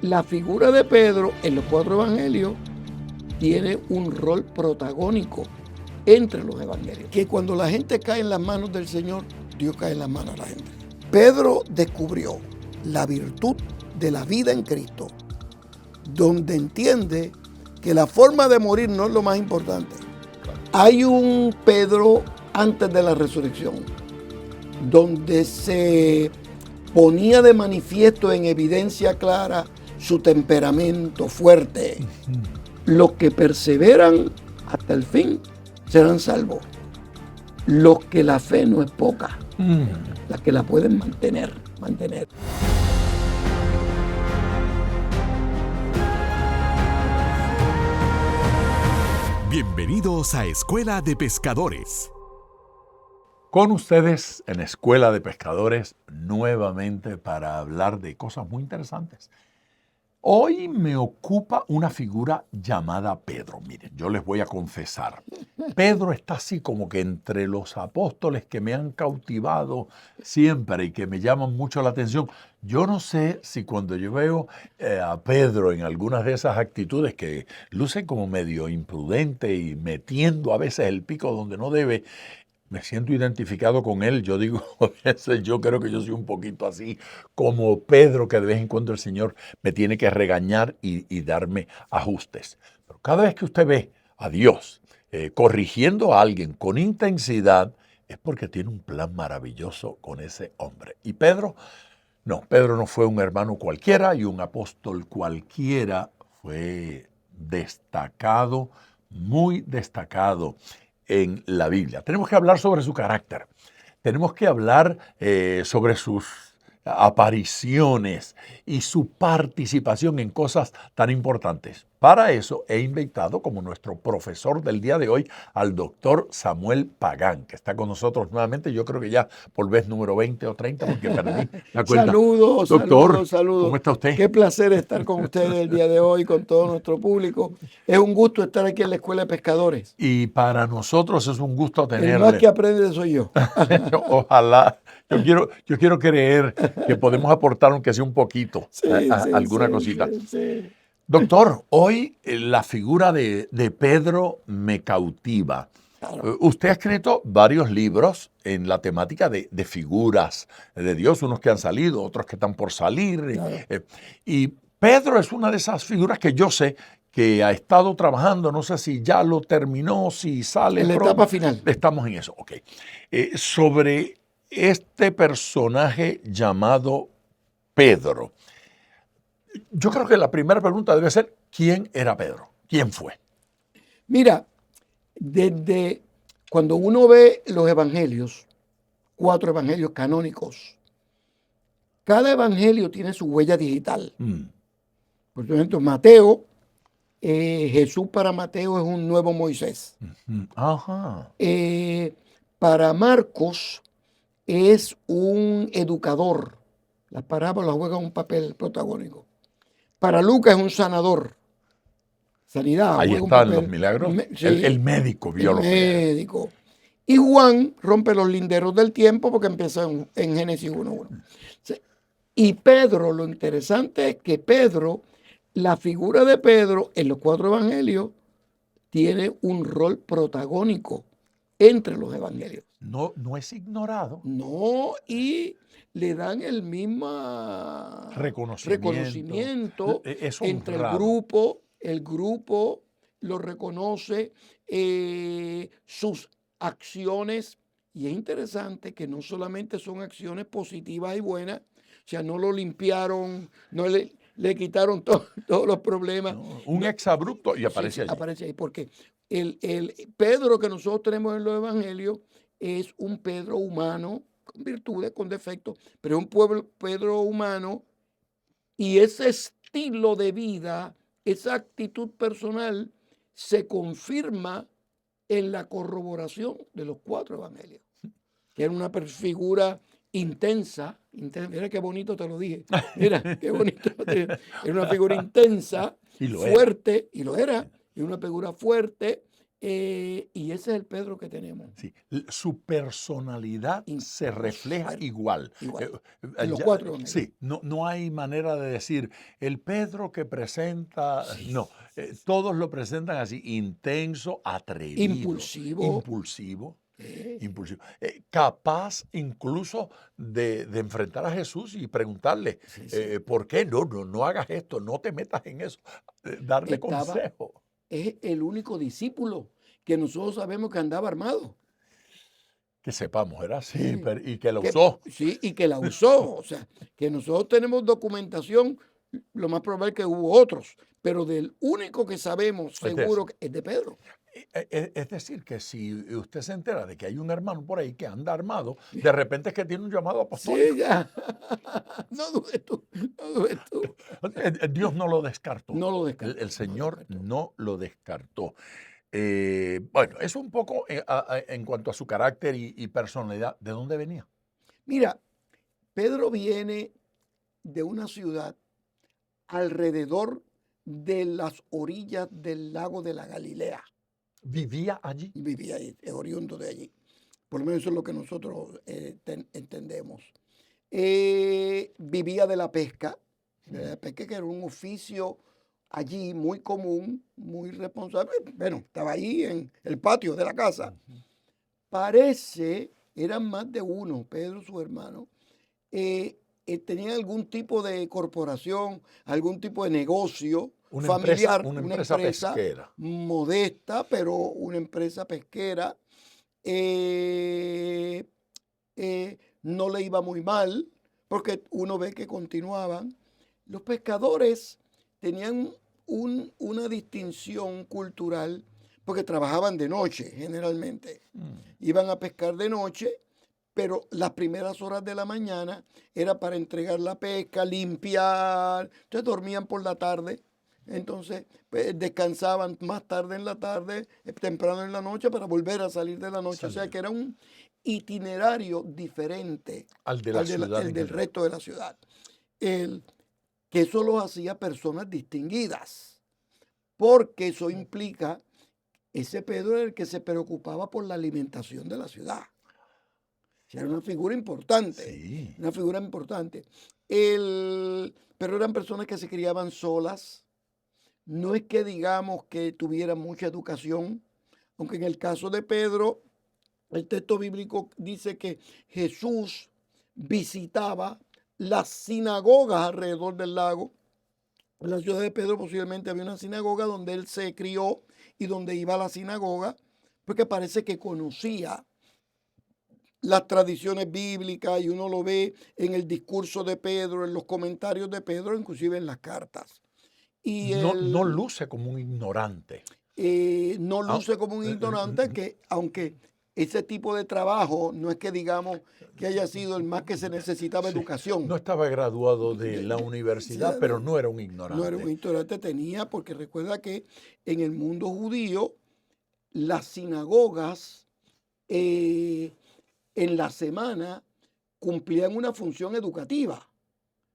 La figura de Pedro en los 4 evangelios tiene un rol protagónico entre los evangelios. Que cuando la gente cae en las manos del Señor, Dios cae en las manos de la gente. Pedro descubrió la virtud de la vida en Cristo, donde entiende que la forma de morir no es lo más importante. Hay un Pedro antes de la resurrección, donde se ponía de manifiesto en evidencia clara su temperamento fuerte. Los que perseveran hasta el fin serán salvos. Los que la fe no es poca, las que la pueden mantener. Bienvenidos a Escuela de Pescadores. Con ustedes en Escuela de Pescadores nuevamente para hablar de cosas muy interesantes. Hoy me ocupa una figura llamada Pedro. Miren, yo les voy a confesar. Pedro está así como que entre los apóstoles que me han cautivado siempre y que me llaman mucho la atención. Yo no sé si cuando yo veo a Pedro en algunas de esas actitudes que lucen como medio imprudente y metiendo a veces el pico donde no debe, me siento identificado con él. Yo digo, yo creo que yo soy un poquito así como Pedro, que de vez en cuando el Señor me tiene que regañar y darme ajustes. Pero cada vez que usted ve a Dios corrigiendo a alguien con intensidad, es porque tiene un plan maravilloso con ese hombre. Y Pedro no fue un hermano cualquiera y un apóstol cualquiera. Fue destacado, muy destacado en la Biblia. Tenemos que hablar sobre su carácter, tenemos que hablar sobre sus apariciones y su participación en cosas tan importantes. Para eso he invitado como nuestro profesor del día de hoy al doctor Samuel Pagán, que está con nosotros nuevamente, yo creo que ya por vez número 20 o 30, porque perdí la cuenta. Saludos, doctor, saludos. ¿cómo está usted? Qué placer estar con ustedes el día de hoy, con todo nuestro público. Es un gusto estar aquí en la Escuela de Pescadores. Y para nosotros es un gusto tenerle. El más que aprende soy yo. Ojalá. Yo quiero creer que podemos aportar, aunque sea un poquito, alguna cosita. Sí. Doctor, hoy la figura de Pedro me cautiva. Claro. Usted ha escrito varios libros en la temática de figuras de Dios, unos que han salido, otros que están por salir. Claro. Y Pedro es una de esas figuras que yo sé que ha estado trabajando, no sé si ya lo terminó, si sale en la etapa final. Estamos en eso, ok. Sobre este personaje llamado Pedro, yo creo que la primera pregunta debe ser, ¿quién era Pedro? ¿Quién fue? Mira, desde cuando uno ve los evangelios, 4 evangelios canónicos, cada evangelio tiene su huella digital. Por ejemplo, Mateo, Jesús para Mateo es un nuevo Moisés. Ajá. Para Marcos es un educador. Las parábolas juegan un papel protagónico. Para Lucas es un sanador. Sanidad. Ahí están los milagros. Sí, el médico vio los médico. Y Juan rompe los linderos del tiempo porque empieza en Génesis 1:1. Y Pedro, lo interesante es que Pedro, la figura de Pedro en los 4 evangelios tiene un rol protagónico entre los evangelios. No es ignorado. No, y le dan el mismo reconocimiento entre el grupo lo reconoce, sus acciones, y es interesante que no solamente son acciones positivas y buenas, o sea, no lo limpiaron, no le quitaron todos los problemas. No, un exabrupto y aparece allí. Aparece ahí, porque el Pedro que nosotros tenemos en los evangelios es un Pedro humano, con virtudes, con defectos, pero es un Pedro humano, y ese estilo de vida, esa actitud personal, se confirma en la corroboración de los 4 evangelios, que era una figura intensa. Mira qué bonito te lo dije. Mira qué bonito. Era una figura intensa, fuerte, y lo era. Y una figura fuerte, Y ese es el Pedro que tenemos. Sí, su personalidad se refleja igual. Igual. En los 4 evangelios. Sí, no hay manera de decir el Pedro que presenta, no, todos lo presentan así, intenso, atrevido, impulsivo, capaz incluso de enfrentar a Jesús y preguntarle, ¿por qué no hagas esto, no te metas en eso? Darle consejo. Es el único discípulo que nosotros sabemos que andaba armado. Que sepamos, era así, y que la usó. Sí, y que la usó. O sea, que nosotros tenemos documentación, lo más probable es que hubo otros, pero del único que sabemos seguro es de Pedro. Es decir, que si usted se entera de que hay un hermano por ahí que anda armado, de repente es que tiene un llamado apostólico. Sí, ya. No dudes tú, no dudes tú. Dios no lo descartó. No lo descartó. El Señor no lo descartó. Bueno, eso un poco en cuanto a su carácter y personalidad. ¿De dónde venía? Mira, Pedro viene de una ciudad alrededor de las orillas del lago de la Galilea. ¿Vivía allí? Vivía ahí, es oriundo de allí. Por lo menos eso es lo que nosotros entendemos. Vivía de la pesca, que era un oficio allí muy común, muy responsable. Bueno, estaba ahí en el patio de la casa. Parece, eran más de uno, Pedro, su hermano, tenían algún tipo de corporación, algún tipo de negocio familiar, una empresa pesquera. Modesta, pero una empresa pesquera. No le iba muy mal, porque uno ve que continuaban. Los pescadores tenían una distinción cultural porque trabajaban de noche generalmente. Iban a pescar de noche, pero las primeras horas de la mañana era para entregar la pesca, limpiar. Entonces dormían por la tarde. Entonces pues, descansaban más tarde en la tarde, temprano en la noche para volver a salir de la noche. O sea que era un itinerario diferente al del resto de la ciudad. Que eso lo hacía personas distinguidas, porque eso implica, ese Pedro era el que se preocupaba por la alimentación de la ciudad. O sea, era una figura importante, sí. Una figura importante. Pero eran personas que se criaban solas. No es que digamos que tuvieran mucha educación, aunque en el caso de Pedro, el texto bíblico dice que Jesús visitaba las sinagogas alrededor del lago. En la ciudad de Pedro posiblemente había una sinagoga donde él se crió y donde iba a la sinagoga, porque parece que conocía las tradiciones bíblicas y uno lo ve en el discurso de Pedro, en los comentarios de Pedro, inclusive en las cartas. Y no luce como un ignorante. No luce como un ignorante, que aunque ese tipo de trabajo no es que digamos que haya sido el más que se necesitaba educación. No estaba graduado de la universidad, pero no era un ignorante. No era un ignorante, tenía, porque recuerda que en el mundo judío las sinagogas en la semana cumplían una función educativa.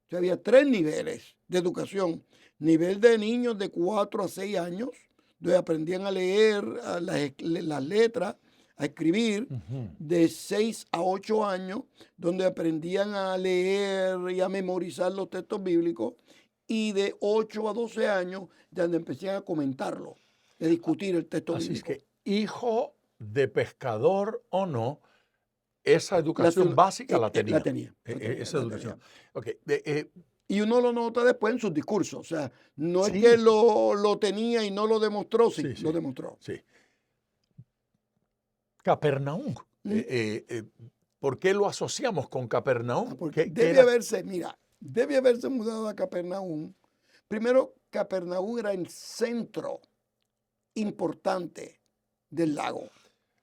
O sea, había 3 niveles de educación. Nivel de niños de 4 a 6 años, donde aprendían a leer las letras, a escribir. De 6 a 8 años, donde aprendían a leer y a memorizar los textos bíblicos. Y de 8 a 12 años, donde empezaban a comentarlo, a discutir el texto bíblico. Así es que, hijo de pescador o no, esa educación básica la tenía. La tenía. Esa educación. Okay. Y uno lo nota después en sus discursos. O sea, no es que lo tenía y no lo demostró, lo demostró. Sí. Capernaum. ¿Por qué lo asociamos con Capernaum? Porque debe haberse mudado a Capernaum. Primero, Capernaum era el centro importante del lago.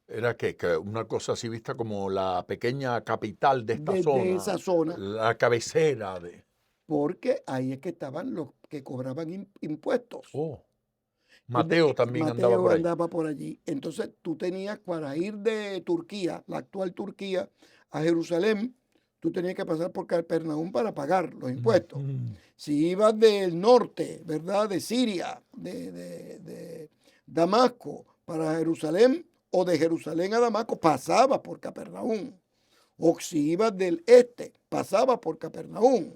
Era que una cosa así vista como la pequeña capital de esta zona. De esa zona. La cabecera de... Porque ahí es que estaban los que cobraban impuestos. Mateo también andaba por allí. Entonces tú tenías para ir de Turquía, la actual Turquía, a Jerusalén, tú tenías que pasar por Capernaum para pagar los impuestos. Si ibas del norte, ¿verdad? De Siria, de Damasco, para Jerusalén o de Jerusalén a Damasco, pasaba por Capernaum. O si ibas del este, pasaba por Capernaum.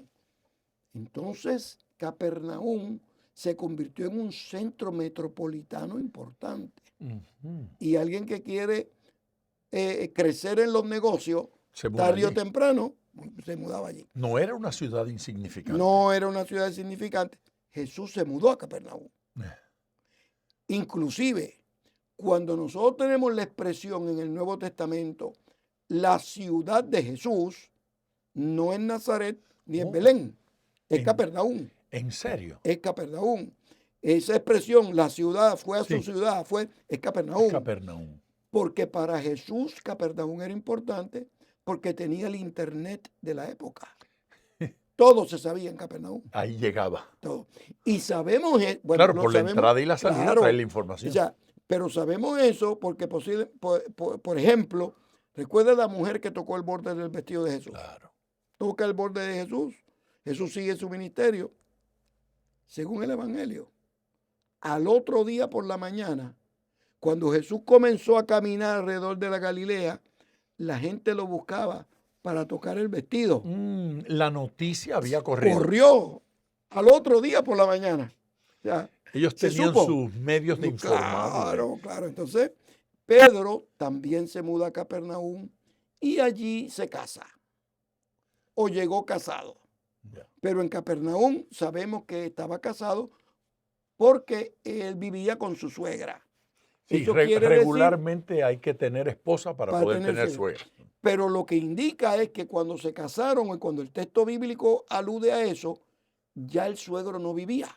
Entonces, Capernaum se convirtió en un centro metropolitano importante. Y alguien que quiere crecer en los negocios, tarde o temprano, se mudaba allí. No era una ciudad insignificante. No era una ciudad insignificante. Jesús se mudó a Capernaum. Inclusive, cuando nosotros tenemos la expresión en el Nuevo Testamento, la ciudad de Jesús, no es Nazaret ni es Belén, es Capernaum. ¿En serio? Es Capernaum. Esa expresión, la ciudad fue a su ciudad, es Capernaum. Capernaum. Porque para Jesús Capernaum era importante porque tenía el internet de la época. Todo se sabía en Capernaum. Ahí llegaba. Todo. Y sabemos, bueno, claro, por la entrada y la salida trae la información. O sea, pero sabemos eso porque, por ejemplo, recuerda la mujer que tocó el borde del vestido de Jesús. Claro. Toca el borde de Jesús. Jesús sigue su ministerio. Según el Evangelio, al otro día por la mañana, cuando Jesús comenzó a caminar alrededor de la Galilea, la gente lo buscaba para tocar el vestido. La noticia había corrido. Corrió al otro día por la mañana. O sea, ellos tenían sus medios de informar. Claro. Entonces, Pedro también se muda a Capernaum y allí se casa. O llegó casado. Yeah. Pero en Capernaum sabemos que estaba casado porque él vivía con su suegra. Sí, Eso regularmente hay que tener esposa para poder tener suegra. Pero lo que indica es que cuando se casaron y cuando el texto bíblico alude a eso, ya el suegro no vivía.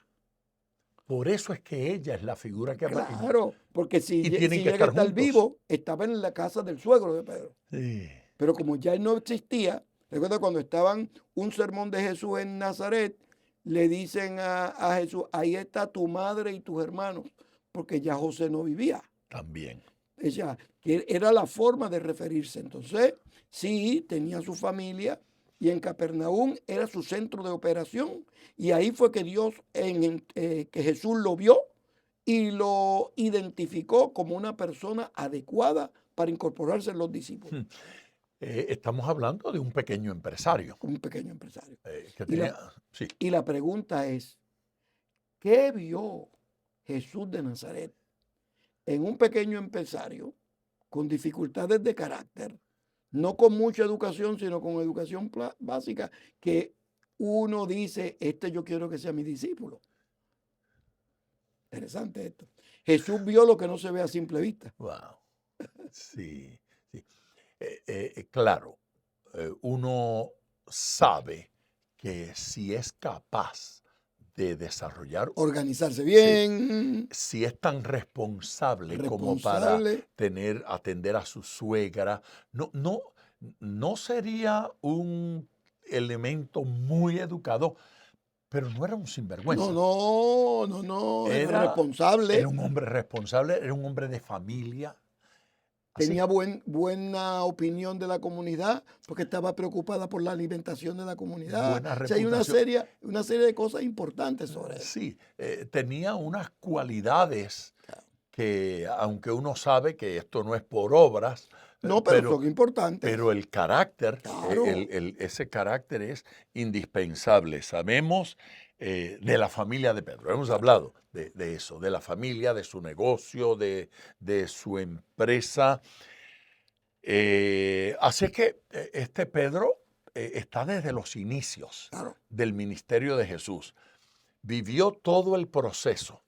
Por eso es que ella es la figura que aparece. Claro, porque si tienen que llega a estar juntos. vivo, estaba en la casa del suegro de Pedro. Sí. Pero como ya él no existía, recuerda cuando estaban un sermón de Jesús en Nazaret, le dicen a Jesús, ahí está tu madre y tus hermanos, porque ya José no vivía. También. Ella, que era la forma de referirse. Entonces, sí, tenía su familia y en Capernaum era su centro de operación. Y ahí fue que que Jesús lo vio y lo identificó como una persona adecuada para incorporarse en los discípulos. Estamos hablando de un pequeño empresario. Un pequeño empresario. Sí. Y la pregunta es, ¿qué vio Jesús de Nazaret en un pequeño empresario con dificultades de carácter, no con mucha educación, sino con educación básica, que uno dice, yo quiero que sea mi discípulo? Interesante esto. Jesús vio lo que no se ve a simple vista. Wow. Sí. Claro, uno sabe que si es capaz de desarrollar, organizarse bien, si es tan responsable como para atender a su suegra, no sería un elemento muy educado, pero no era un sinvergüenza. No, era responsable. Era un hombre responsable, era un hombre de familia. Tenía buena opinión de la comunidad porque estaba preocupada por la alimentación de la comunidad. Hay una serie de cosas importantes sobre eso. Sí, tenía unas cualidades que, aunque uno sabe que esto no es por obras, pero son importantes. Pero el carácter, claro. Ese carácter es indispensable. Sabemos de la familia de Pedro. Hemos hablado de eso, de la familia, de su negocio, de su empresa. Así que este Pedro está desde los inicios del ministerio de Jesús. Vivió todo el proceso.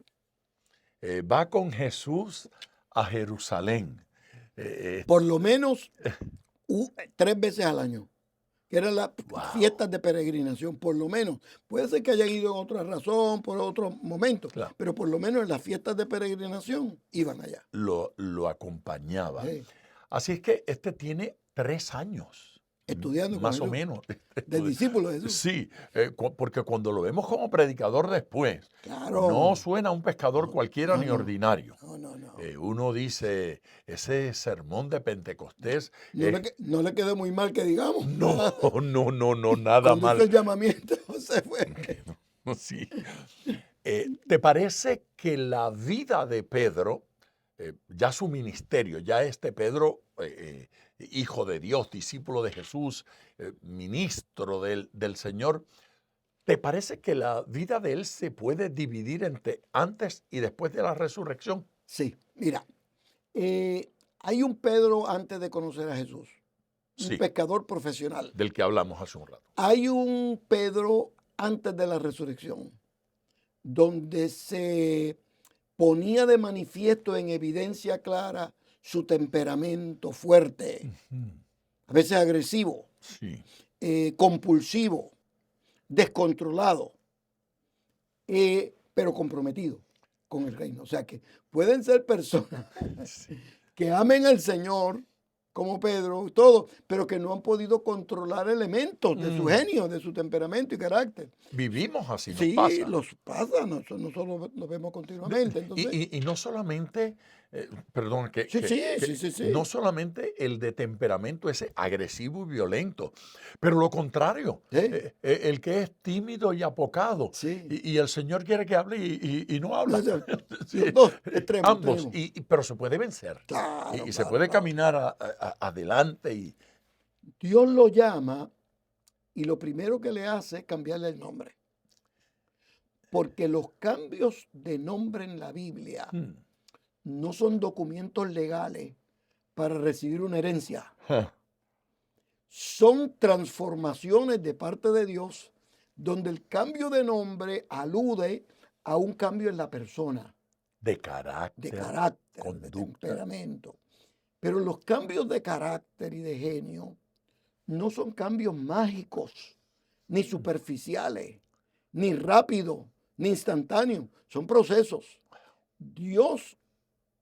Va con Jesús a Jerusalén. Por lo menos 3 veces al año. Que eran las fiestas de peregrinación, por lo menos. Puede ser que hayan ido en otra razón, por otro momento, pero por lo menos en las fiestas de peregrinación iban allá. Lo acompañaba. Sí. Así es que este tiene 3 años. Estudiando más o menos. Del discípulo de Jesús. Sí, porque cuando lo vemos como predicador después, no suena a un pescador cualquiera ni ordinario. No. Uno dice, ese sermón de Pentecostés... No le quedó muy mal que digamos. No, nada mal. Cuando hizo el llamamiento se fue. Sí. ¿Te parece que la vida de Pedro ya su ministerio, ya este Pedro, hijo de Dios, discípulo de Jesús, ministro del Señor, ¿te parece que la vida de él se puede dividir entre antes y después de la resurrección? Sí, mira, hay un Pedro antes de conocer a Jesús, un Sí, pescador profesional. del que hablamos hace un rato. Hay un Pedro antes de la resurrección, donde se ponía de manifiesto en evidencia clara su temperamento fuerte, a veces agresivo, Sí. compulsivo, descontrolado, pero comprometido con el reino. O sea que pueden ser personas que amen al Señor, como Pedro, todo, pero que no han podido controlar elementos de su genio, de su temperamento y carácter. Vivimos así, nos Sí, pasa. los pasa, nosotros lo vemos continuamente. Entonces, Y no solamente, perdón, sí. no solamente el de temperamento ese agresivo y violento, pero lo contrario, Sí. El que es tímido y apocado. Sí. Y el Señor quiere que hable y no habla. O sea, Sí, los dos extremos. ambos, pero se puede vencer. Claro, Y se claro, puede claro. caminar adelante. Dios lo llama y lo primero que le hace es cambiarle el nombre. Porque los cambios de nombre en la Biblia no son documentos legales para recibir una herencia. Son transformaciones de parte de Dios donde el cambio de nombre alude a un cambio en la persona, de carácter, de carácter, conducta. de temperamento. Pero los cambios de carácter y de genio no son cambios mágicos, ni superficiales, ni rápidos, ni instantáneos. Son procesos. Dios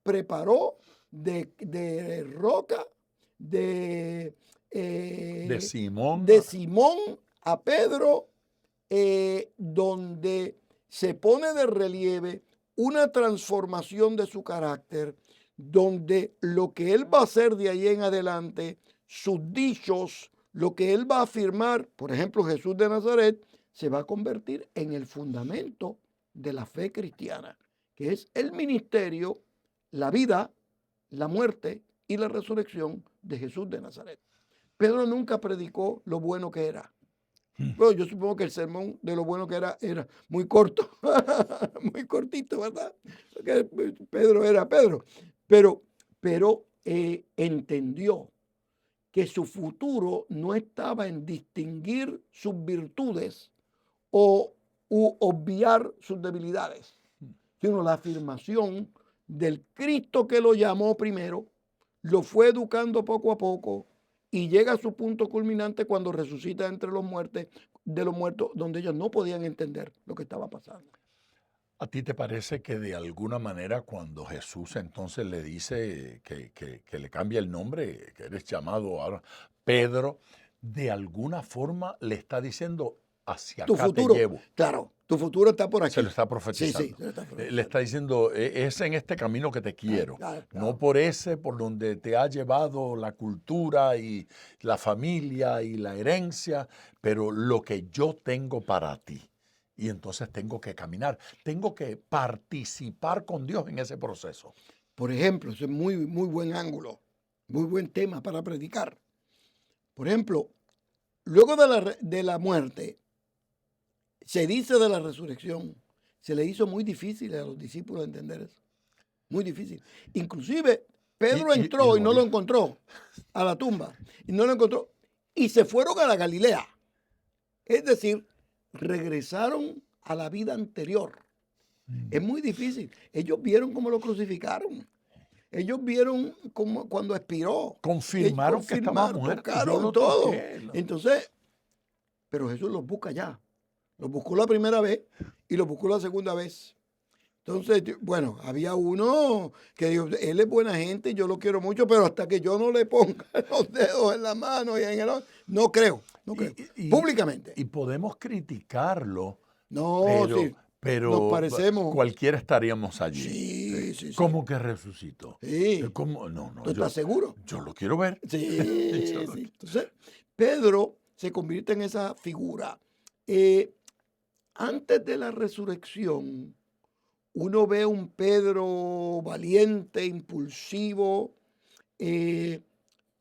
preparó de roca, de Simón a Pedro, donde se pone de relieve una transformación de su carácter, donde lo que él va a hacer de ahí en adelante, sus dichos, lo que él va a afirmar, por ejemplo, Jesús de Nazaret, se va a convertir en el fundamento de la fe cristiana, que es el ministerio, la vida, la muerte y la resurrección de Jesús de Nazaret. Pedro nunca predicó lo bueno que era. Bueno, yo supongo que el sermón de lo bueno que era muy corto, muy cortito, ¿verdad? Porque Pedro era Pedro. Pero entendió que su futuro no estaba en distinguir sus virtudes o obviar sus debilidades, sino la afirmación del Cristo que lo llamó primero, lo fue educando poco a poco y llega a su punto culminante cuando resucita entre los muertos, donde ellos no podían entender lo que estaba pasando. ¿A ti te parece que de alguna manera cuando Jesús entonces le dice que le cambia el nombre, que eres llamado ahora Pedro, de alguna forma le está diciendo hacia Tu acá futuro, te llevo? claro, tu futuro está por aquí. Se lo está profetizando. Sí, se lo está profetizando. Le está diciendo, es en este camino que te quiero, Claro. no por ese por donde te ha llevado la cultura y la familia y la herencia, pero lo que yo tengo para ti. Y entonces tengo que caminar, tengo que participar con Dios en ese proceso. Por ejemplo, ese es muy buen ángulo, muy buen tema para predicar. Por ejemplo, luego de la muerte, se dice de la resurrección, se le hizo muy difícil a los discípulos entender eso. Muy difícil. Inclusive, Pedro entró y no lo encontró a la tumba. Y no lo encontró. Y se fueron a la Galilea. Es decir, regresaron a la vida anterior. Es muy difícil. Ellos vieron cómo lo crucificaron. Ellos vieron cómo, cuando expiró. Confirmaron que estaba muerto. Tocaron todo. Entonces, pero Jesús los busca ya. Los buscó la primera vez y los buscó la segunda vez. Entonces, bueno, había uno que dijo, él es buena gente y yo lo quiero mucho, pero hasta que yo no le ponga los dedos en la mano y en el... No creo. Públicamente. Y podemos criticarlo. No, pero nos parecemos. Cualquiera estaríamos allí. Sí. ¿Cómo que resucitó? Sí. ¿Cómo? No. ¿Tú estás seguro? Yo lo quiero ver. Sí. Entonces, Pedro se convierte en esa figura. Antes de la resurrección, uno ve un Pedro valiente, impulsivo.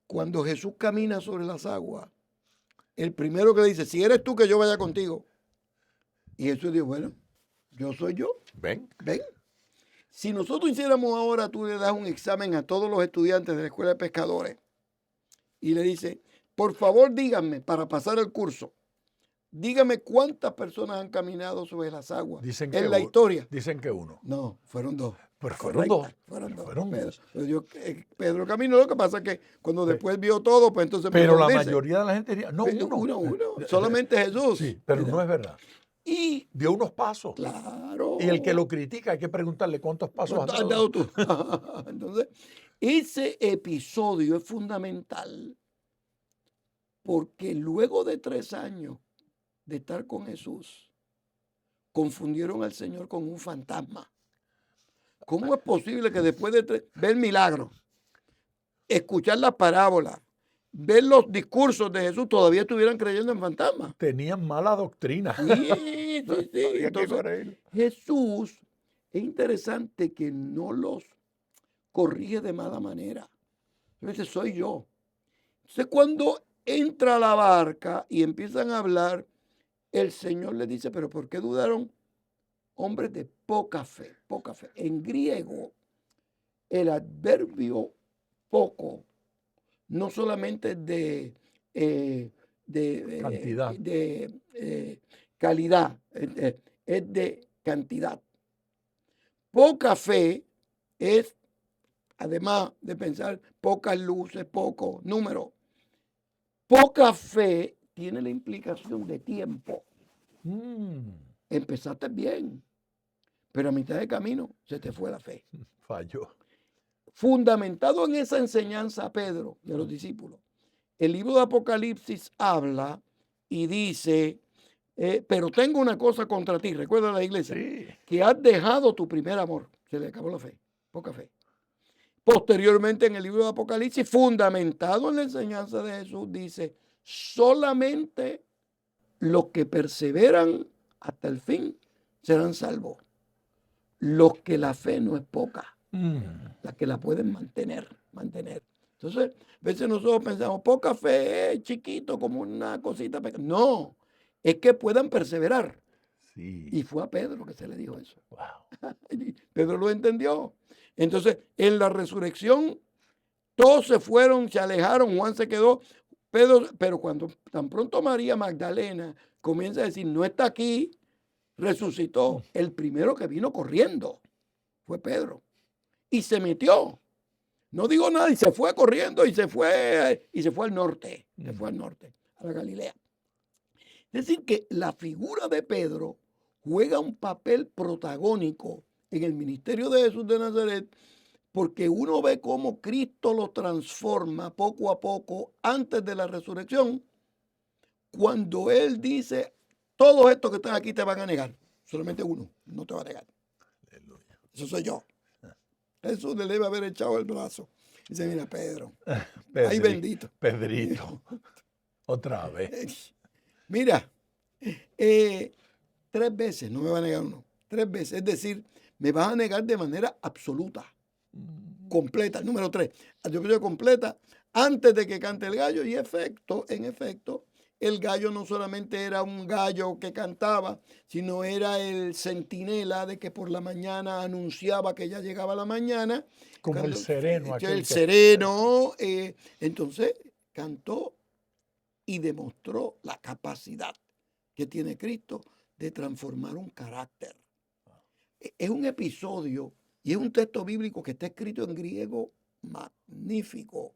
Cuando Jesús camina sobre las aguas, el primero que le dice, si eres tú, que yo vaya contigo. Y Jesús dijo, bueno, yo soy yo. Ven. Ven. Si nosotros hiciéramos ahora, tú le das un examen a todos los estudiantes de la escuela de pescadores y le dices, por favor díganme, para pasar el curso, dígame cuántas personas han caminado sobre las aguas Dicen en la historia. Dicen que uno. No, fueron dos. Pero fueron dos. Fueron dos. Fueron dos. Pedro caminó, lo que pasa es que cuando después vio todo, pues entonces... Pero la mayoría de la gente diría, no, uno. Solamente Jesús. Sí, pero no es verdad. Y dio unos pasos. Claro. Y el que lo critica hay que preguntarle cuántos pasos has dado tú. Entonces, ese episodio es fundamental porque luego de 3 años de estar con Jesús, confundieron al Señor con un fantasma. ¿Cómo es posible que después de ver milagros, escuchar las parábolas, ver los discursos de Jesús, todavía estuvieran creyendo en fantasmas? Tenían mala doctrina. Sí. Entonces, Jesús, es interesante que no los corrige de mala manera. Entonces, soy yo. Entonces, cuando entra a la barca y empiezan a hablar, el Señor le dice, pero ¿por qué dudaron? Hombres de poca fe, poca fe. En griego, el adverbio poco, no solamente de cantidad, de calidad, es de cantidad. Poca fe es, además de pensar pocas luces, poco número, poca fe tiene la implicación de tiempo. Empezaste bien, pero a mitad de camino se te fue la fe. Falló. Fundamentado en esa enseñanza, Pedro, de los discípulos, el libro de Apocalipsis habla y dice, pero tengo una cosa contra ti, recuerda la iglesia, sí, que has dejado tu primer amor. Se le acabó la fe, poca fe. Posteriormente en el libro de Apocalipsis, fundamentado en la enseñanza de Jesús, dice, solamente los que perseveran hasta el fin serán salvos. Los que la fe no es poca, las que la pueden mantener. Entonces, a veces nosotros pensamos, poca fe es chiquito, como una cosita pequeña. No, es que puedan perseverar. Sí. Y fue a Pedro que se le dijo eso. Wow. Pedro lo entendió. Entonces, en la resurrección, todos se fueron, se alejaron, Juan se quedó. Pedro, pero cuando tan pronto María Magdalena comienza a decir, no está aquí, resucitó, el primero que vino corriendo fue Pedro. Y se metió. No digo nada, y se fue corriendo y se fue al norte. Se fue al norte, a la Galilea. Es decir, que la figura de Pedro juega un papel protagónico en el ministerio de Jesús de Nazaret, porque uno ve cómo Cristo lo transforma poco a poco antes de la resurrección, cuando Él dice, todos estos que están aquí te van a negar, solamente uno no te va a negar. Aleluya. Eso soy yo. Jesús le debe haber echado el brazo. Dice, mira, Pedro, ay bendito. Pedrito, otra vez. Mira, 3 veces no me va a negar uno. 3 veces, es decir, me vas a negar de manera absoluta, completa. Número 3, yo completa antes de que cante el gallo. Y en efecto, el gallo no solamente era un gallo que cantaba, sino era el centinela de que por la mañana anunciaba que ya llegaba la mañana. Como el sereno. El sereno. Entonces cantó y demostró la capacidad que tiene Cristo de transformar un carácter. Es un episodio y es un texto bíblico que está escrito en griego magnífico,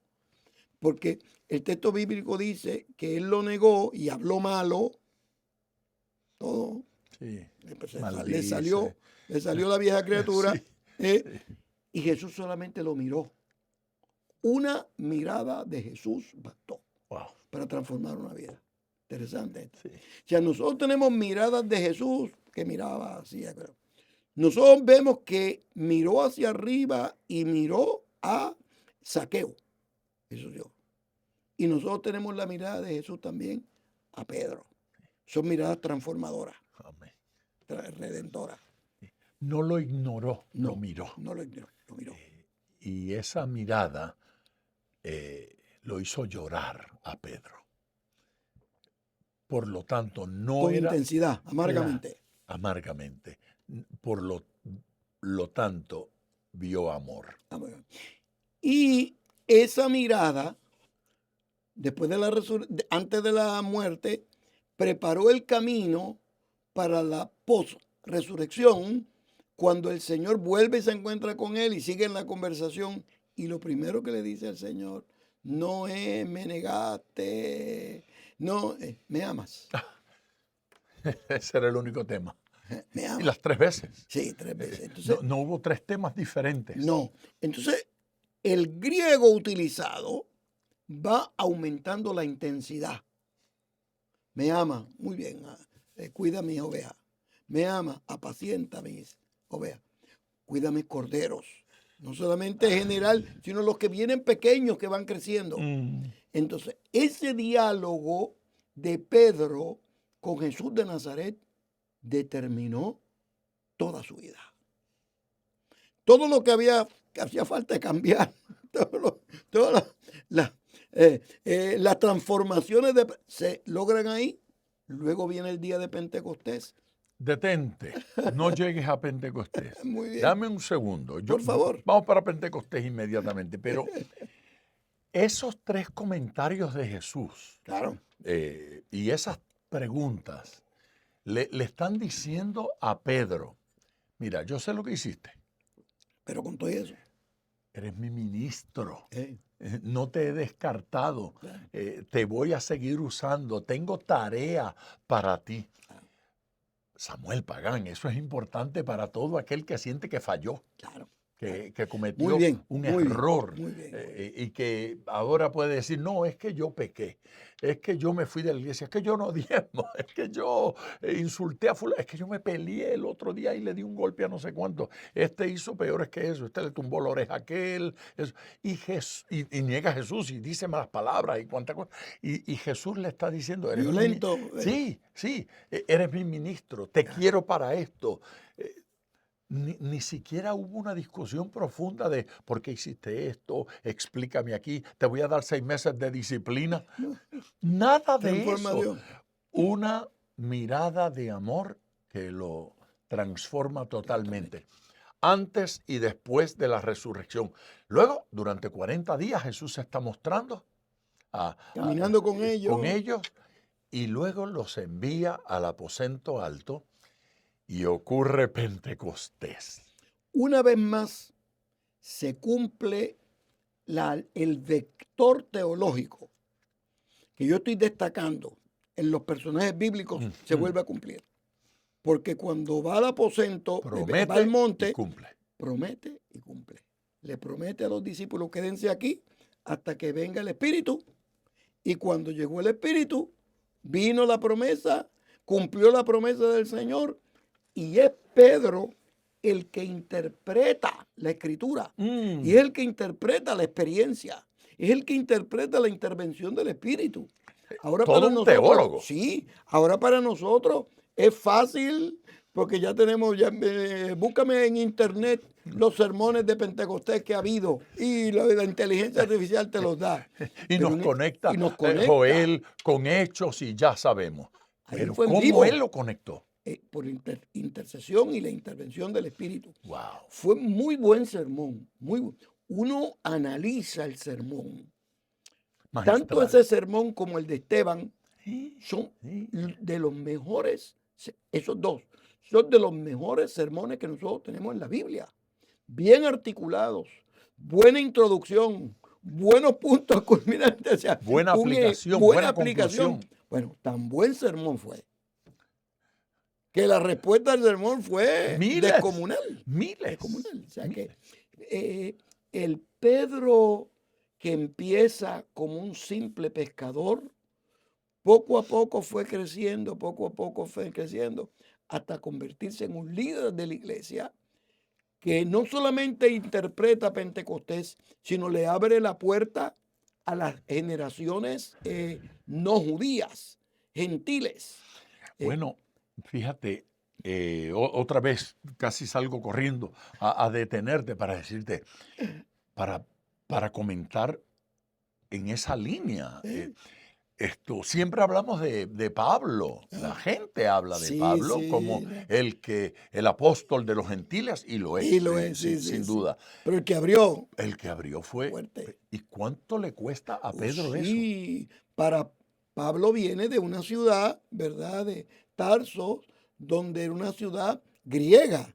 porque el texto bíblico dice que él lo negó y habló malo, todo. Sí, le salió la vieja criatura, sí. Y Jesús solamente lo miró. Una mirada de Jesús bastó para transformar una vida. Interesante esto. Sí. O sea, nosotros tenemos miradas de Jesús que miraba así. Nosotros vemos que miró hacia arriba y miró a Zaqueo. Eso es yo. Y nosotros tenemos la mirada de Jesús también a Pedro. Son miradas transformadoras. Amén. Redentoras. No lo ignoró, No, lo miró. No lo ignoró, lo miró. Y esa mirada lo hizo llorar a Pedro. Por lo tanto, no Con era... intensidad, amargamente. Amargamente. Por lo tanto, vio amor. Y esa mirada, después de antes de la muerte, preparó el camino para la post-resurrección, cuando el Señor vuelve y se encuentra con él y sigue en la conversación. Y lo primero que le dice al Señor, no es me negaste, no, me amas. Ese era el único tema. Me amas. Y las 3 veces. Sí, 3 veces. Entonces, no hubo 3 temas diferentes. No. Entonces, el griego utilizado va aumentando la intensidad. Me ama, muy bien, cuida mis ovejas. Me ama, apacienta mis ovejas. Cuida mis corderos. No solamente general, sino los que vienen pequeños que van creciendo. Entonces, ese diálogo de Pedro con Jesús de Nazaret determinó toda su vida. Todo lo que hacía falta de cambiar, todas las transformaciones se logran ahí. Luego viene el día de Pentecostés. Detente, no llegues a Pentecostés. Muy bien. Dame un segundo. Por favor. Vamos para Pentecostés inmediatamente, pero esos 3 comentarios de Jesús, Claro. Y esas preguntas le están diciendo a Pedro, mira, yo sé lo que hiciste. Pero con todo eso. Eres mi ministro. No te he descartado. Te voy a seguir usando. Tengo tarea para ti. Samuel Pagán, eso es importante para todo aquel que siente que falló. Claro. Que cometió un error y que ahora puede decir, no, es que yo pequé, es que yo me fui de la iglesia, es que yo no diezmo, es que yo insulté a fulano, es que yo me peleé el otro día y le di un golpe a no sé cuánto, este hizo peores que eso, este le tumbó la oreja a aquel, eso. Y niega a Jesús y dice malas palabras y cuántas cosas, y Jesús le está diciendo, eres violento. Sí, eres mi ministro, te quiero para esto. Ni siquiera hubo una discusión profunda de por qué hiciste esto, explícame aquí, te voy a dar 6 meses de disciplina. Nada de eso. Una mirada de amor que lo transforma totalmente. Antes y después de la resurrección. Luego, durante 40 días, Jesús se está mostrando. Caminando con ellos. Y luego los envía al aposento alto. Y ocurre Pentecostés. Una vez más se cumple el vector teológico que yo estoy destacando en los personajes bíblicos, se vuelve a cumplir. Porque cuando va al aposento, va al monte, y cumple. Promete y cumple. Le promete a los discípulos, quédense aquí hasta que venga el Espíritu. Y cuando llegó el Espíritu, vino la promesa, cumplió la promesa del Señor. Y es Pedro el que interpreta la Escritura. Y es el que interpreta la experiencia. Es el que interpreta la intervención del Espíritu. Ahora todo para un teólogo. Sí, ahora para nosotros es fácil porque ya tenemos, búscame en internet los sermones de Pentecostés que ha habido y la inteligencia artificial te los da. y nos conecta Joel con hechos y ya sabemos. Pero ¿cómo él lo conectó? Por intercesión y la intervención del Espíritu. Wow. Fue muy buen sermón. Uno analiza el sermón. Magistral. Tanto ese sermón como el de Esteban son de los mejores, esos dos, son de los mejores sermones que nosotros tenemos en la Biblia. Bien articulados, buena introducción, buenos puntos culminantes. O sea, buena aplicación, buena aplicación. Bueno, tan buen sermón fue que la respuesta del sermón fue descomunal. Descomunal. O sea que el Pedro que empieza como un simple pescador, poco a poco fue creciendo, hasta convertirse en un líder de la iglesia que no solamente interpreta Pentecostés, sino le abre la puerta a las generaciones no judías, gentiles. Bueno, fíjate, Otra vez casi salgo corriendo a detenerte para decirte, para comentar en esa línea. Siempre hablamos de Pablo. La gente habla de Sí, Pablo como sí. ¿No? el apóstol de los gentiles, y lo es, Y lo es, sí, sin sí. duda. Pero el que abrió, El que abrió fue. fuerte. ¿Y cuánto le cuesta a Pedro eso? Sí, para Pablo viene de una ciudad, ¿verdad? De Tarso, donde era una ciudad griega.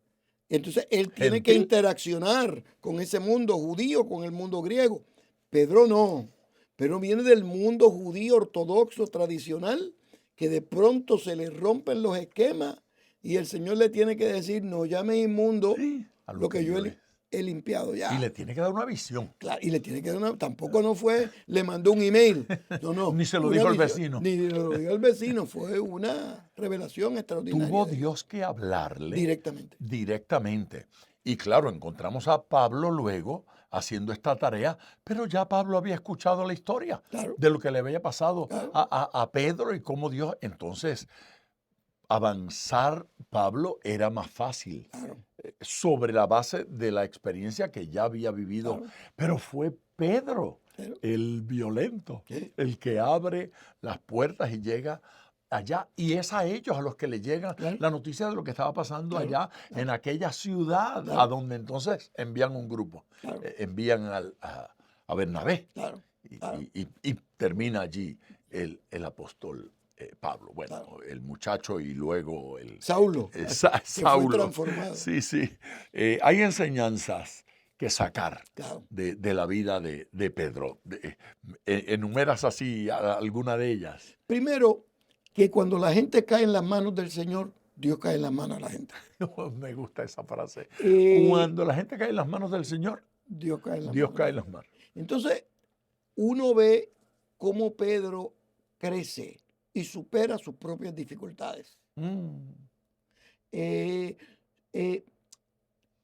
Entonces él tiene que Gentil. interaccionar con ese mundo judío, con el mundo griego. Pedro no. Pedro viene del mundo judío ortodoxo tradicional, que de pronto se le rompen los esquemas y el Señor le tiene que decir, no llames inmundo Sí, a lo que yo es. he limpiado ya. Y le tiene que dar una visión. Claro, y le tiene que dar una, tampoco no fue, le mandó un email, no, Ni se lo una dijo al visión, vecino. ni lo dijo al vecino, fue una revelación extraordinaria Tuvo de Dios, Dios que hablarle directamente. directamente. Y claro, encontramos a Pablo luego haciendo esta tarea, pero ya Pablo había escuchado la historia Claro, de lo que le había pasado claro, a Pedro y cómo Dios. Entonces, avanzar Pablo era más fácil claro, sobre la base de la experiencia que ya había vivido, claro. pero fue Pedro, Pero, el violento, ¿qué? el que abre las puertas y llega allá, y es a ellos a los que le llega Claro, la noticia de lo que estaba pasando claro, allá en claro, aquella ciudad, a claro, donde entonces envían un grupo, claro, envían a Bernabé, claro, claro, y termina allí el apóstol Pablo, bueno, claro. el muchacho y luego Saulo, que fue Saulo. transformado, Sí, sí. Hay enseñanzas que sacar claro. de la vida de Pedro. ¿Enumeras así alguna de ellas? Primero, que cuando la gente cae en las manos del Señor, Dios cae en las manos de la gente. Me gusta esa frase. Eh, Cuando la gente cae en las manos del Señor, Dios cae en las Dios manos de cae la en las gente. manos. Entonces, uno ve cómo Pedro crece y supera sus propias dificultades. Mm. Eh, eh,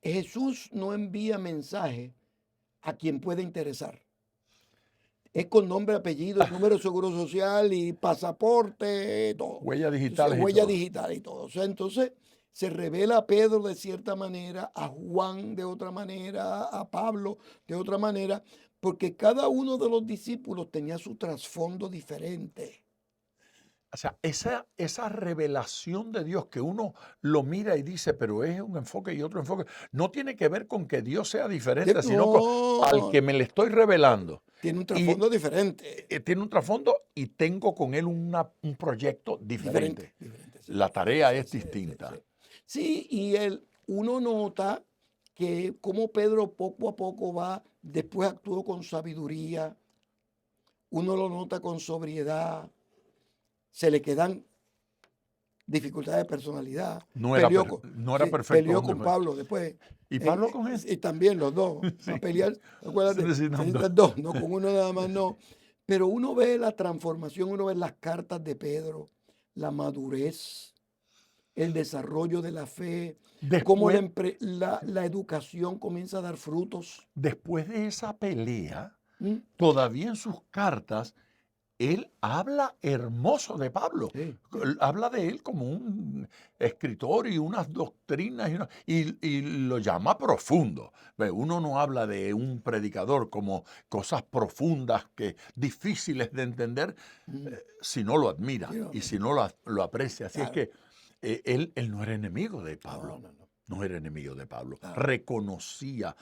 Jesús no envía mensaje a quien puede interesar. Es con nombre, apellido, número de seguro social y pasaporte, todo. Huellas Entonces, digitales y huella todo. digital y todo. O sea, entonces se revela a Pedro de cierta manera, a Juan de otra manera, a Pablo de otra manera, porque cada uno de los discípulos tenía su trasfondo diferente. O sea, esa revelación de Dios que uno lo mira y dice, pero es un enfoque y otro enfoque, no tiene que ver con que Dios sea diferente, sino al que No, me le estoy revelando. tiene un Y trasfondo diferente. tiene un trasfondo y tengo con él un proyecto diferente. Diferente, sí. La tarea Sí, es sí, sí, distinta. sí. Sí, y uno nota que como Pedro poco a poco va, después actuó con sabiduría, uno lo nota con sobriedad, se le quedan dificultades de personalidad, No era, no era sí, perfecto, peleó hombre. con Pablo después. Y Pablo con él. Y también los dos, Sí. a pelear, acuérdate, se Necesitando. necesitan dos, no con uno nada más, no. Pero uno ve la transformación, uno ve las cartas de Pedro, la madurez, el desarrollo de la fe, cómo Después, la educación comienza a dar frutos. después de esa pelea, ¿Mm? todavía en sus cartas, él habla hermoso de Pablo. Sí, sí. Él habla de él como un escritor y unas doctrinas y lo llama profundo. Ve, uno no habla de un predicador como cosas profundas, difíciles de entender, Mm. si no lo admira Sí, y si no lo aprecia. Así es claro. que él no era enemigo de Pablo. No, no, no. No era enemigo de Pablo. Claro. Reconocía.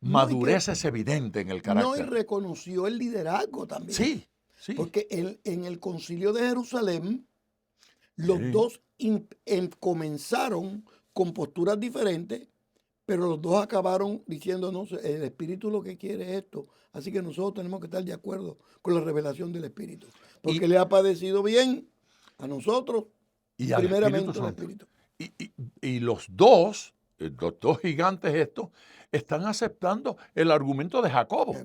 No, y que Madurez es evidente en el no, y carácter. reconoció el liderazgo también. Sí, sí. Porque en el concilio de Jerusalén, los Sí. dos comenzaron con posturas diferentes, pero los dos acabaron diciendo, no, el Espíritu lo que quiere es esto. Así que nosotros tenemos que estar de acuerdo con la revelación del Espíritu. Porque le ha padecido bien a nosotros Y y al primeramente Espíritu al Santo. Espíritu. Y los dos gigantes estos, están aceptando el argumento de Jacobo,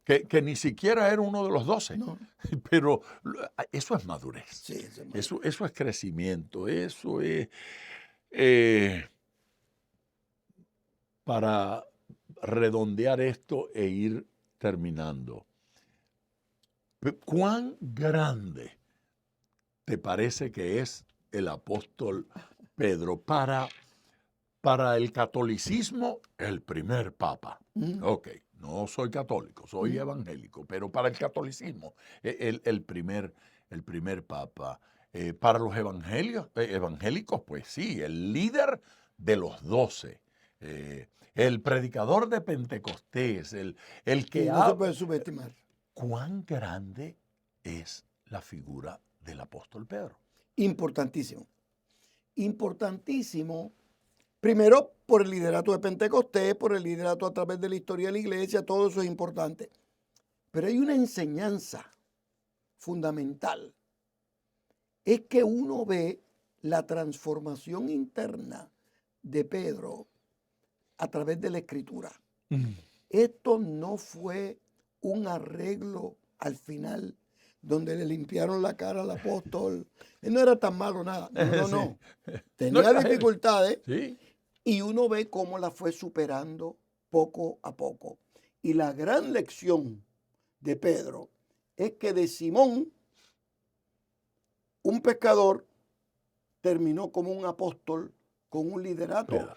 que ni siquiera era uno de los 12. No. Pero eso es madurez. Sí, ese es madurez. Eso es crecimiento. Eso es para redondear esto e ir terminando. ¿Cuán grande te parece que es el apóstol Pedro, para el catolicismo, el primer papa. Ok, no soy católico, soy evangélico, pero para el catolicismo, el primer papa. Para los evangélicos, pues sí, el líder de los 12, el predicador de Pentecostés, el que Y no se ha... puede subestimar. ¿Cuán grande es la figura del apóstol Pedro? Importantísimo. Importantísimo. Primero, por el liderato de Pentecostés, por el liderato a través de la historia de la iglesia, todo eso es importante. Pero hay una enseñanza fundamental. Es que uno ve la transformación interna de Pedro a través de la escritura. Esto no fue un arreglo al final donde le limpiaron la cara al apóstol. Él no era tan malo nada. No. Tenía dificultades. Sí. Y uno ve cómo la fue superando poco a poco. Y la gran lección de Pedro es que de Simón, un pescador, terminó como un apóstol con un liderato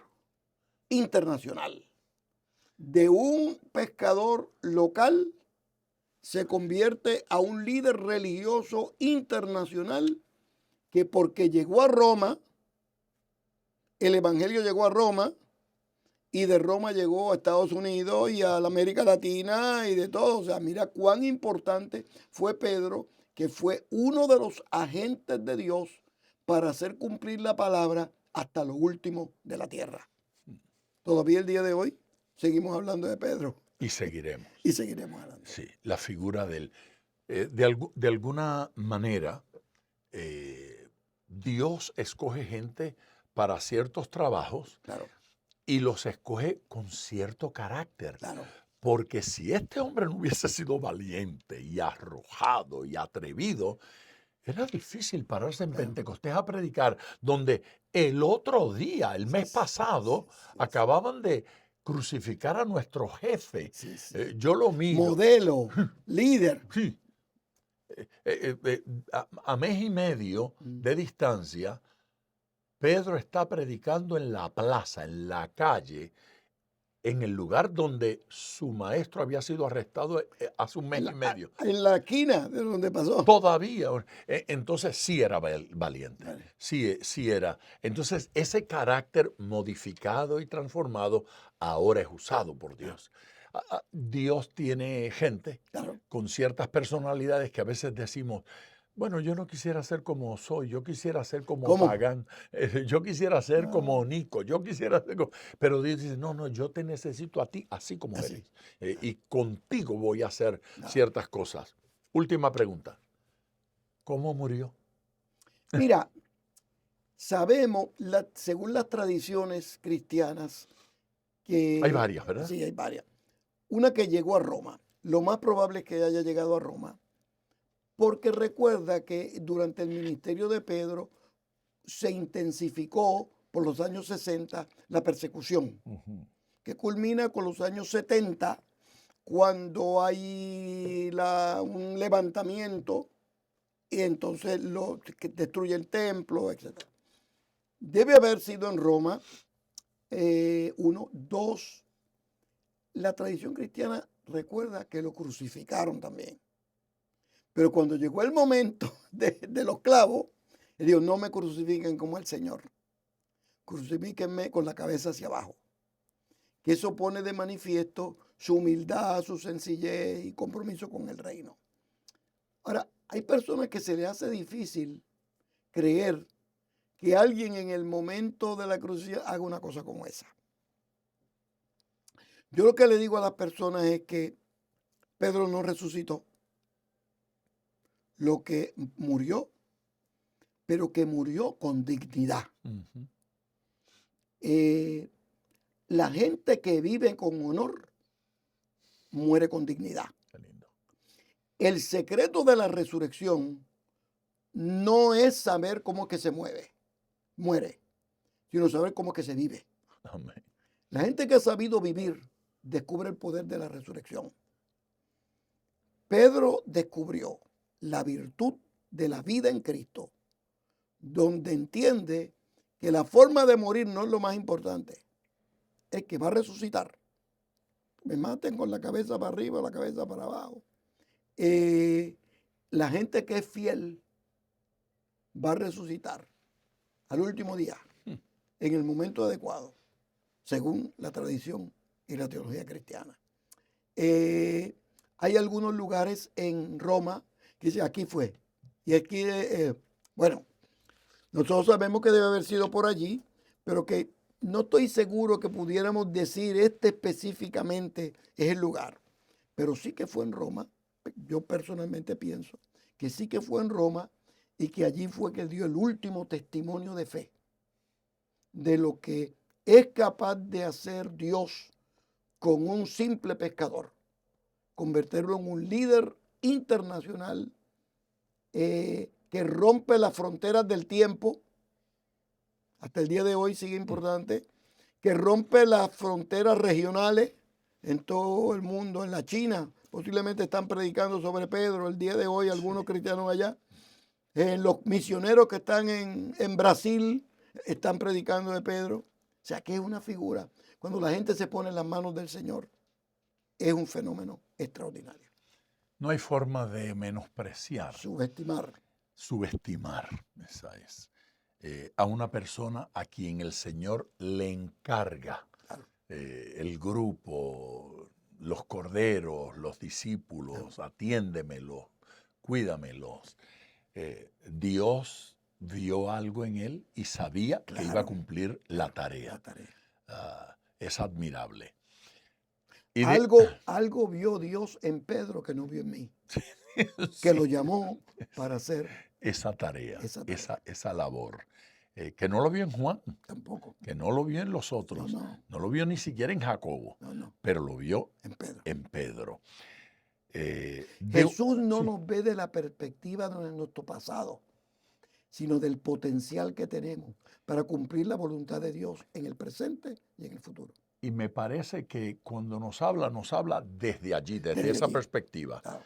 internacional. De un pescador local se convierte a un líder religioso internacional que porque llegó a Roma, el evangelio llegó a Roma y de Roma llegó a Estados Unidos y a la América Latina y de todo. O sea, mira cuán importante fue Pedro, que fue uno de los agentes de Dios para hacer cumplir la palabra hasta lo último de la tierra. Todavía el día de hoy seguimos hablando de Pedro. Y seguiremos. Y seguiremos hablando. Sí, la figura de él. De alguna manera, Dios escoge gente para ciertos trabajos. Claro. Y los escoge con cierto carácter. Claro. Porque si este hombre no hubiese sido valiente y arrojado y atrevido, era difícil pararse en Pentecostés a predicar, donde el otro día, el mes pasado, acababan de crucificar a nuestro jefe. Yo lo miro. Modelo, líder. Sí. A mes y medio de distancia, Pedro está predicando en la plaza, en la calle, en el lugar donde su maestro había sido arrestado hace un mes y medio. En la esquina de donde pasó. Todavía. Entonces sí era valiente. Vale. Sí era. Entonces ese carácter modificado y transformado ahora es usado por Dios. Dios tiene gente con ciertas personalidades que a veces decimos, bueno, yo no quisiera ser como soy, yo quisiera ser como Pagán, yo quisiera ser como Nico, yo quisiera ser como... Pero Dios dice, no, yo te necesito a ti así como eres. Y contigo voy a hacer ciertas cosas. Última pregunta. ¿Cómo murió? Mira, sabemos, según las tradiciones cristianas, que... Hay varias, ¿verdad? Sí, hay varias. Una que llegó a Roma. Lo más probable es que haya llegado a Roma. Porque recuerda que durante el ministerio de Pedro se intensificó por los años 60 la persecución, que culmina con los años 70, cuando hay un levantamiento y entonces que destruye el templo, etc. Debe haber sido en Roma, uno. Dos, la tradición cristiana recuerda que lo crucificaron también. Pero cuando llegó el momento de los clavos, él dijo, no me crucifiquen como el Señor. Crucifíquenme con la cabeza hacia abajo. Que eso pone de manifiesto su humildad, su sencillez y compromiso con el reino. Ahora, hay personas que se les hace difícil creer que alguien en el momento de la crucifixión haga una cosa como esa. Yo lo que le digo a las personas es que Pedro no resucitó. Lo que murió, pero que murió con dignidad. La gente que vive con honor muere con dignidad. Qué lindo. El secreto de la resurrección no es saber cómo es que se muere, sino saber cómo es que se vive. Amén. La gente que ha sabido vivir descubre el poder de la resurrección. Pedro descubrió la virtud de la vida en Cristo, donde entiende que la forma de morir no es lo más importante, es que va a resucitar. Me maten con la cabeza para arriba, la cabeza para abajo. La gente que es fiel va a resucitar al último día, en el momento adecuado, según la tradición y la teología cristiana. Hay algunos lugares en Roma que dicen, aquí fue. Y aquí, bueno, nosotros sabemos que debe haber sido por allí, pero que no estoy seguro que pudiéramos decir este específicamente es el lugar. Pero sí que fue en Roma. Yo personalmente pienso que sí que fue en Roma y que allí fue que dio el último testimonio de fe de lo que es capaz de hacer Dios con un simple pescador, convertirlo en un líder internacional que rompe las fronteras del tiempo, hasta el día de hoy sigue importante, que rompe las fronteras regionales en todo el mundo, en la China, posiblemente están predicando sobre Pedro el día de hoy, algunos cristianos allá, los misioneros que están en Brasil están predicando de Pedro, o sea que es una figura, cuando la gente se pone en las manos del Señor, es un fenómeno extraordinario. No hay forma de menospreciar, subestimar, esa es, a una persona a quien el Señor le encarga el grupo, los corderos, los discípulos, atiéndemelos, cuídamelos. Dios vio algo en él y sabía que iba a cumplir la tarea. Es admirable. Y algo vio Dios en Pedro que no vio en mí, que lo llamó para hacer esa tarea, esa labor. Que no lo vio en Juan, tampoco, que no lo vio en los otros, no lo vio ni siquiera en Jacobo, pero lo vio en Pedro. Jesús no nos ve de la perspectiva de nuestro pasado, sino del potencial que tenemos para cumplir la voluntad de Dios en el presente y en el futuro. Y me parece que cuando nos habla desde allí, desde esa perspectiva. Claro.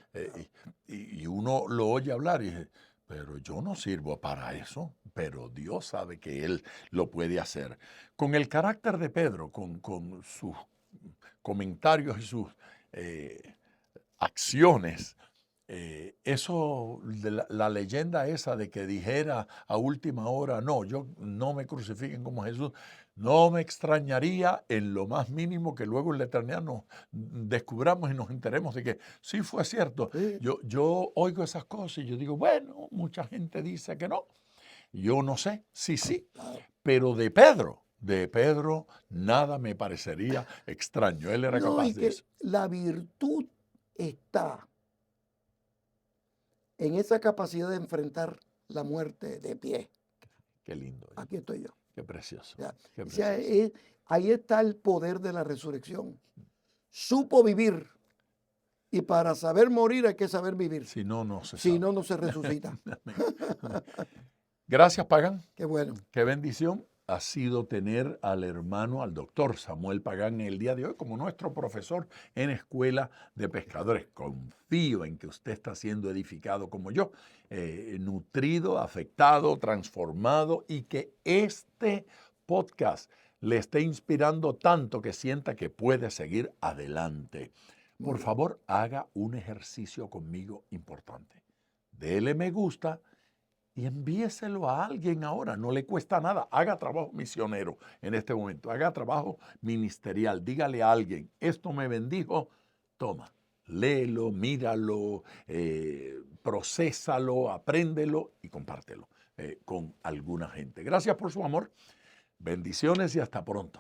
Y uno lo oye hablar y dice, pero yo no sirvo para eso, pero Dios sabe que Él lo puede hacer. Con el carácter de Pedro, con sus comentarios y sus acciones, eso, la leyenda esa de que dijera a última hora, no, yo no me crucifiquen como Jesús, no me extrañaría en lo más mínimo que luego en la eternidad nos descubramos y nos enteremos de que sí fue cierto. Sí. Yo oigo esas cosas y yo digo, bueno, mucha gente dice que no. Yo no sé, sí, pero de Pedro nada me parecería extraño. Él era capaz de eso. La virtud está en esa capacidad de enfrentar la muerte de pie. Qué lindo. Aquí estoy yo. Qué precioso. Qué precioso. O sea, ahí está el poder de la resurrección. Supo vivir. Y para saber morir hay que saber vivir. Si no, no se sabe. Si no, no se resucita. Gracias, Pagán. Qué bueno. Qué bendición ha sido tener al hermano, al doctor Samuel Pagán en el día de hoy como nuestro profesor en Escuela de Pescadores. Confío en que usted está siendo edificado como yo, nutrido, afectado, transformado y que este podcast le esté inspirando tanto que sienta que puede seguir adelante. Por favor, haga un ejercicio conmigo importante. Dele me gusta y envíeselo a alguien ahora, no le cuesta nada. Haga trabajo misionero en este momento, haga trabajo ministerial, dígale a alguien, esto me bendijo, toma, léelo, míralo, procésalo, apréndelo y compártelo con alguna gente. Gracias por su amor, bendiciones y hasta pronto.